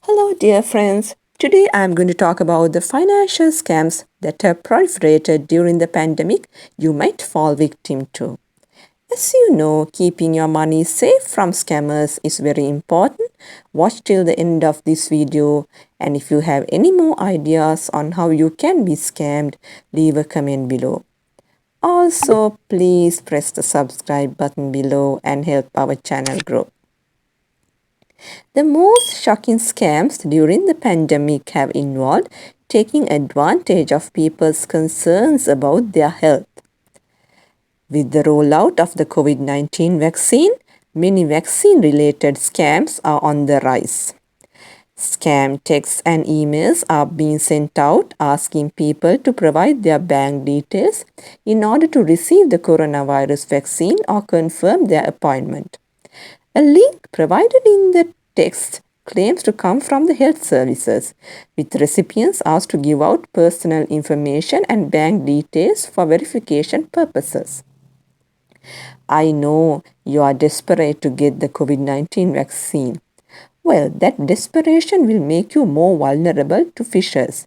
Hello, dear friends. Today I'm going to talk about the financial scams that have proliferated during the pandemic you might fall victim to. As you know, keeping your money safe from scammers is very important. Watch till the end of this video, and if you have any more ideas on how you can be scammed, leave a comment below. Also, please press the subscribe button below and help our channel grow. The most shocking scams during the pandemic have involved taking advantage of people's concerns about their health. With the rollout of the COVID 19 vaccine, many vaccine related scams are on the rise. Scam texts and emails are being sent out asking people to provide their bank details in order to receive the coronavirus vaccine or confirm their appointment. A link provided in the text claims to come from the health services, with recipients asked to give out personal information and bank details for verification purposes. I know you are desperate to get the COVID 19 vaccine. Well, that desperation will make you more vulnerable to phishers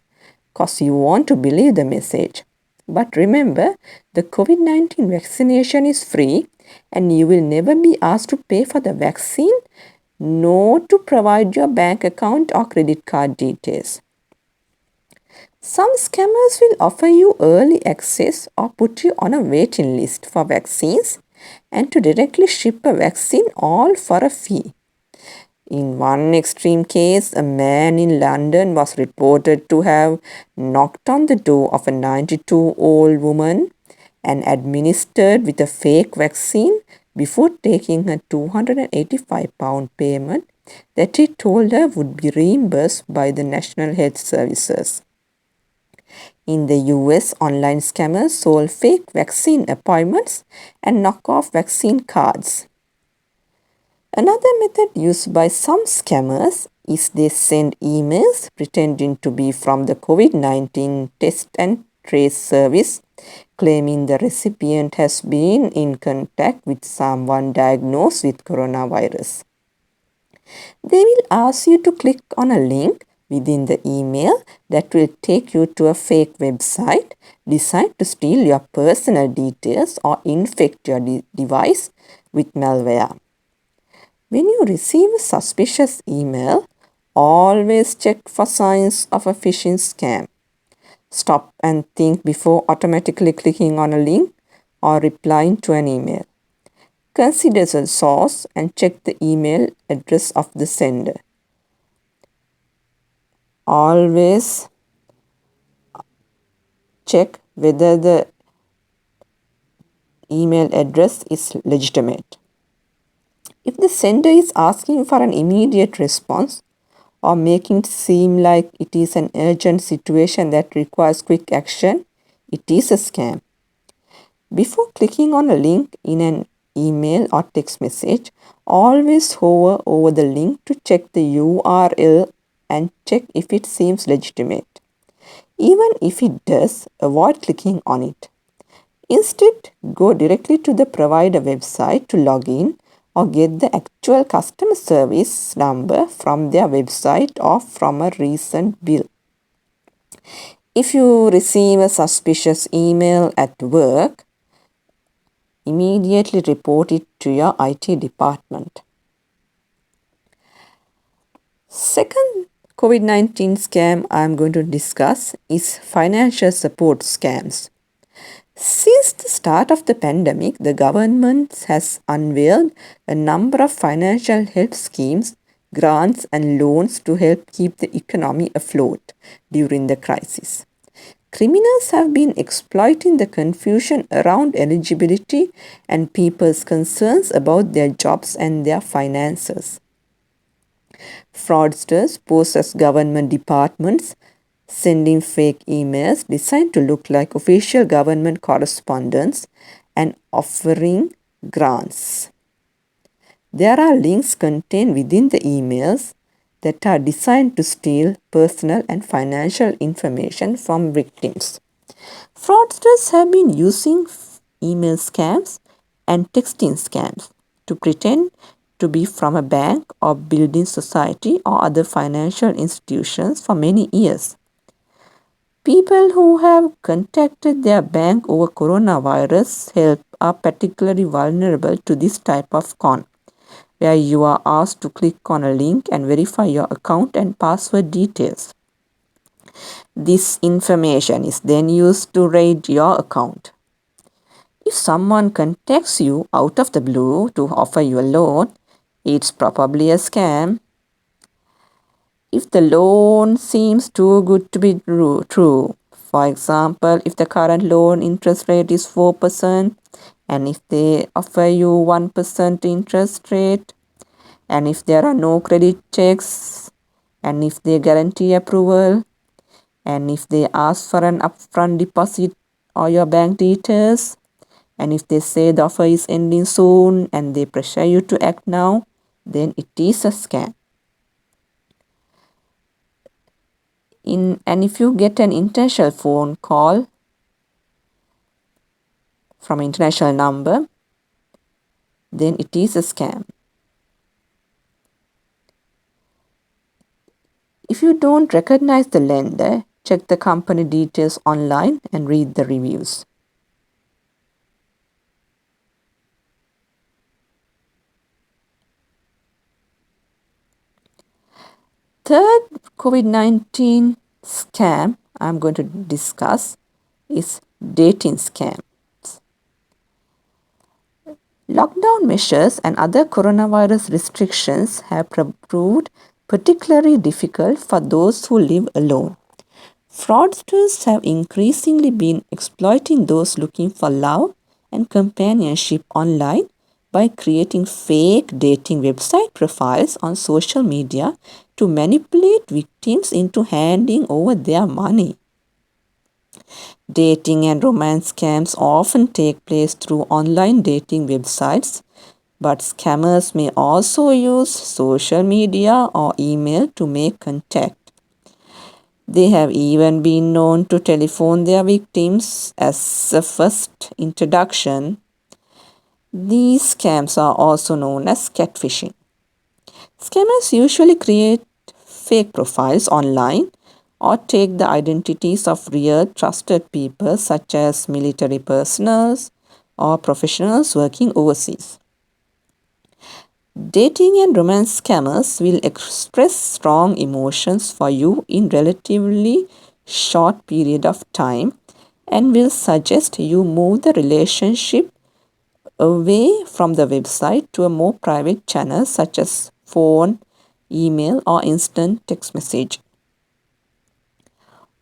because you want to believe the message. But remember, the COVID 19 vaccination is free and you will never be asked to pay for the vaccine nor to provide your bank account or credit card details. Some scammers will offer you early access or put you on a waiting list for vaccines and to directly ship a vaccine all for a fee. In one extreme case, a man in London was reported to have knocked on the door of a 92-year-old woman and administered with a fake vaccine before taking a £285 payment that he told her would be reimbursed by the National Health Services. In the US, online scammers sold fake vaccine appointments and knockoff vaccine cards. Another method used by some scammers is they send emails pretending to be from the COVID 19 test and trace service, claiming the recipient has been in contact with someone diagnosed with coronavirus. They will ask you to click on a link within the email that will take you to a fake website designed to steal your personal details or infect your device with malware. When you receive a suspicious email, always check for signs of a phishing scam. Stop and think before automatically clicking on a link or replying to an email. Consider the source and check the email address of the sender. Always check whether the email address is legitimate. If the sender is asking for an immediate response or making it seem like it is an urgent situation that requires quick action, it is a scam. Before clicking on a link in an email or text message, always hover over the link to check the URL and check if it seems legitimate. Even if it does, avoid clicking on it. Instead, go directly to the provider website to log in or get the actual customer service number from their website or from a recent bill. If you receive a suspicious email at work, immediately report it to your IT department. Second COVID 19 scam I am going to discuss is financial support scams. Since the start of the pandemic, the government has unveiled a number of financial help schemes, grants, and loans to help keep the economy afloat during the crisis. Criminals have been exploiting the confusion around eligibility and people's concerns about their jobs and their finances. Fraudsters pose as government departments, sending fake emails designed to look like official government correspondence and offering grants. There are links contained within the emails that are designed to steal personal and financial information from victims. Fraudsters have been using email scams and texting scams to pretend to be from a bank or building society or other financial institutions for many years. People who have contacted their bank over coronavirus health are particularly vulnerable to this type of con, where you are asked to click on a link and verify your account and password details. This information is then used to raid your account. If someone contacts you out of the blue to offer you a loan, it's probably a scam. If the loan seems too good to be true, for example, if the current loan interest rate is 4%, and if they offer you 1% interest rate, and if there are no credit checks, and if they guarantee approval, and if they ask for an upfront deposit or your bank details, and if they say the offer is ending soon and they pressure you to act now, then it is a scam. And if you get an international phone call from an international number, then it is a scam. If you don't recognize the lender, check the company details online and read the reviews. Third COVID-19 scam I'm going to discuss is dating scam. Lockdown measures and other coronavirus restrictions have proved particularly difficult for those who live alone. Fraudsters have increasingly been exploiting those looking for love and companionship online by creating fake dating website profiles on social media to manipulate victims into handing over their money. Dating and romance scams often take place through online dating websites, but scammers may also use social media or email to make contact. They have even been known to telephone their victims as a first introduction. These scams are also known as catfishing. Scammers usually create fake profiles online or take the identities of real trusted people such as military personnel or professionals working overseas. Dating and romance scammers will express strong emotions for you in relatively short period of time and will suggest you move the relationship away from the website to a more private channel such as phone, email, or instant text message.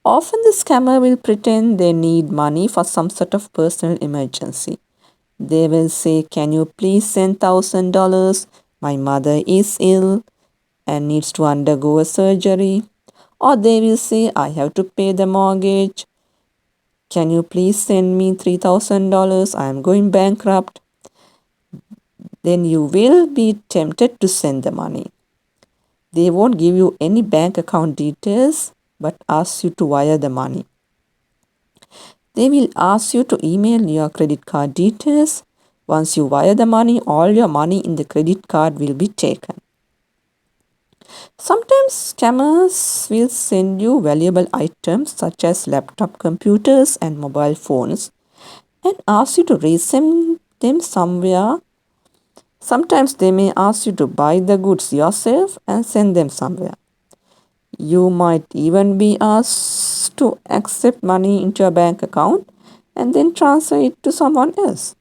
Often the scammer will pretend they need money for some sort of personal emergency. They will say, "Can you please send $1,000? My mother is ill and needs to undergo a surgery." Or they will say, "I have to pay the mortgage. Can you please send me $3,000? I am going bankrupt." Then you will be tempted to send the money. They won't give you any bank account details but ask you to wire the money. They will ask you to email your credit card details. Once you wire the money, all your money in the credit card will be taken. Sometimes scammers will send you valuable items such as laptop computers and mobile phones and ask you to resend them somewhere. Sometimes they may ask you to buy the goods yourself and send them somewhere. You might even be asked to accept money into your bank account and then transfer it to someone else.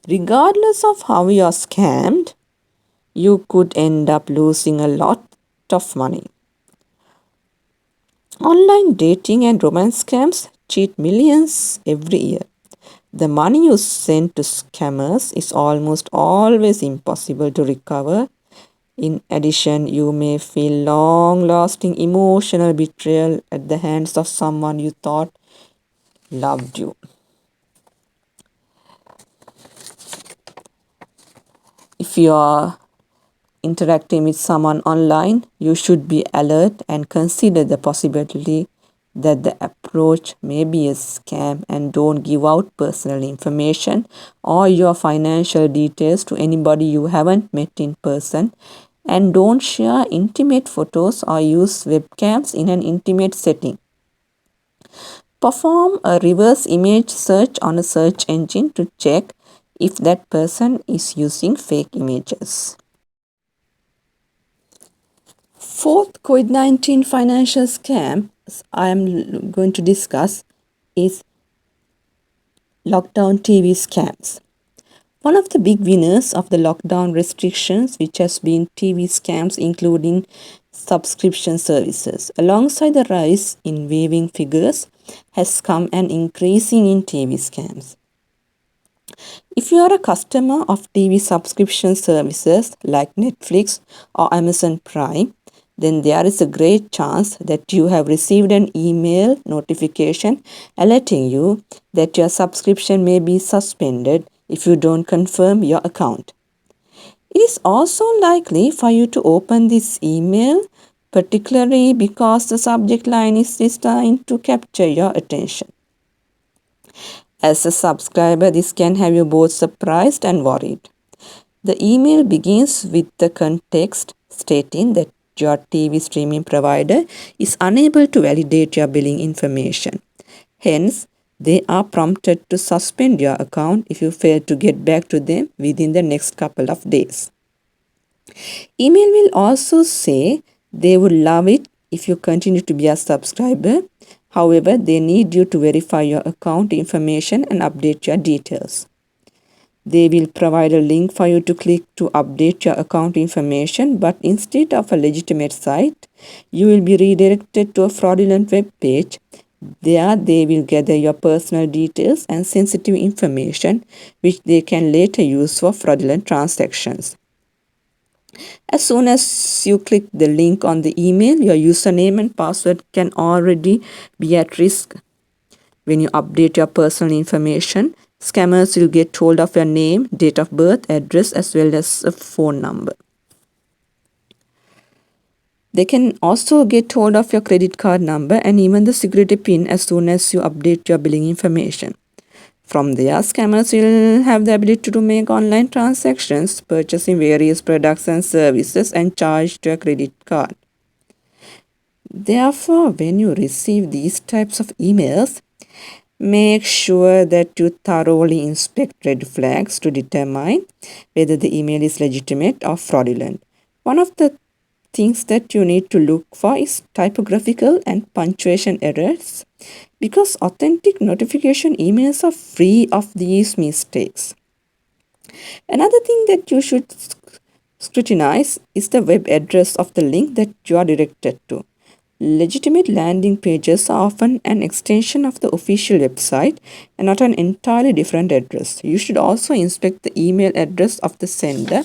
Regardless of how you are scammed, you could end up losing a lot of money. Online dating and romance scams cheat millions every year. The money you send to scammers is almost always impossible to recover. In addition, you may feel long-lasting emotional betrayal at the hands of someone you thought loved you. If you are interacting with someone online, you should be alert and consider the possibility that the approach may be a scam and don't give out personal information or your financial details to anybody you haven't met in person, and don't share intimate photos or use webcams in an intimate setting. Perform a reverse image search on a search engine to check if that person is using fake images. Fourth COVID-19 financial scam I am going to discuss is lockdown TV scams. One of the big winners of the lockdown restrictions, which has been TV scams, including subscription services. Alongside the rise in waving figures, has come an increasing in TV scams. If you are a customer of TV subscription services like Netflix or Amazon Prime, then there is a great chance that you have received an email notification alerting you that your subscription may be suspended if you don't confirm your account. It is also likely for you to open this email, particularly because the subject line is designed to capture your attention. As a subscriber, this can have you both surprised and worried. The email begins with the context stating that your TV streaming provider is unable to validate your billing information. Hence, they are prompted to suspend your account if you fail to get back to them within the next couple of days. Email will also say they would love it if you continue to be a subscriber. However, they need you to verify your account information and update your details. They will provide a link for you to click to update your account information, but instead of a legitimate site, you will be redirected to a fraudulent web page. There, they will gather your personal details and sensitive information, which they can later use for fraudulent transactions. As soon as you click the link on the email, your username and password can already be at risk. When you update your personal information, scammers will get hold of your name, date of birth, address, as well as a phone number. They can also get hold of your credit card number and even the security PIN as soon as you update your billing information. From there, scammers will have the ability to make online transactions, purchasing various products and services, and charge to a credit card. Therefore, when you receive these types of emails, make sure that you thoroughly inspect red flags to determine whether the email is legitimate or fraudulent. One of the things that you need to look for is typographical and punctuation errors, because authentic notification emails are free of these mistakes. Another thing that you should scrutinize is the web address of the link that you are directed to. Legitimate landing pages are often an extension of the official website and not an entirely different address. You should also inspect the email address of the sender,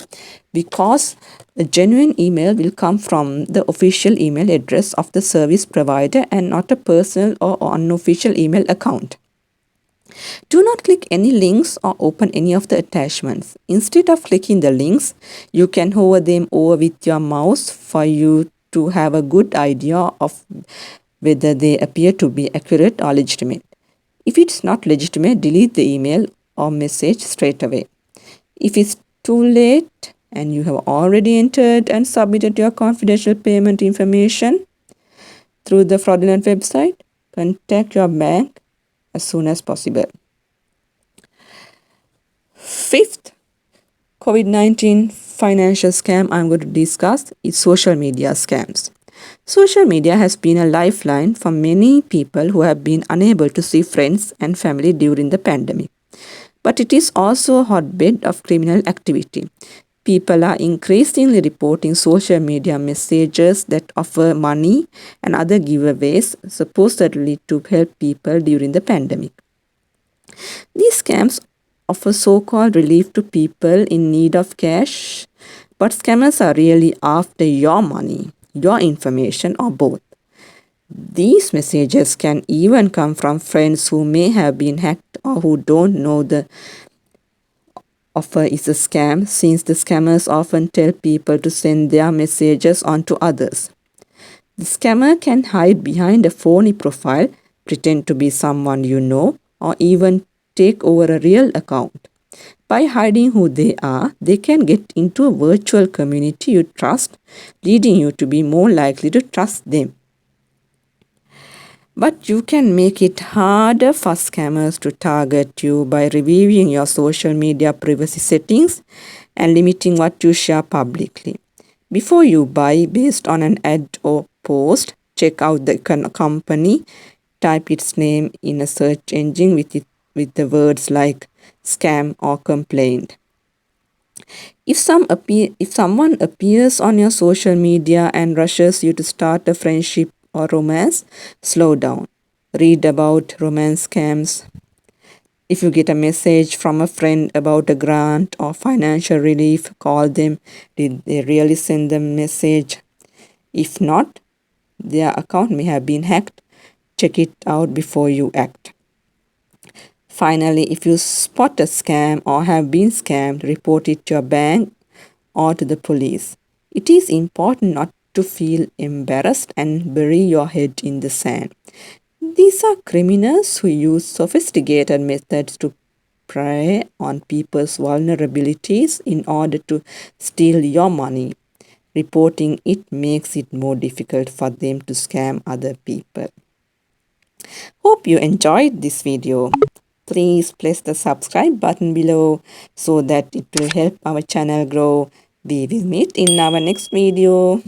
because a genuine email will come from the official email address of the service provider and not a personal or unofficial email account. Do not click any links or open any of the attachments. Instead of clicking the links, you can hover them over with your mouse for you to have a good idea of whether they appear to be accurate or legitimate. If it's not legitimate, delete the email or message straight away. If it's too late and you have already entered and submitted your confidential payment information through the fraudulent website, contact your bank as soon as possible. Fifth COVID-19 financial scam I'm going to discuss is social media scams. Social media has been a lifeline for many people who have been unable to see friends and family during the pandemic. But it is also a hotbed of criminal activity. People are increasingly reporting social media messages that offer money and other giveaways supposedly to help people during the pandemic. These scams offer so-called relief to people in need of cash, but scammers are really after your money, your information, or both. These messages can even come from friends who may have been hacked or who don't know the offer is a scam, since the scammers often tell people to send their messages on to others. The scammer can hide behind a phony profile, pretend to be someone you know, or even take over a real account. By hiding who they are, they can get into a virtual community you trust, leading you to be more likely to trust them. But you can make it harder for scammers to target you by reviewing your social media privacy settings and limiting what you share publicly. Before you buy based on an ad or post, check out the company, type its name in a search engine with the words like scam or complaint. If someone appears on your social media and rushes you to start a friendship or romance, slow down. Read about romance scams. If you get a message from a friend about a grant or financial relief, call them. Did they really send the message? If not, their account may have been hacked. Check it out before you act. Finally, if you spot a scam or have been scammed, report it to your bank or to the police. It is important not to feel embarrassed and bury your head in the sand. These are criminals who use sophisticated methods to prey on people's vulnerabilities in order to steal your money. Reporting it makes it more difficult for them to scam other people. Hope you enjoyed this video. Please press the subscribe button below so that it will help our channel grow. We will meet in our next video.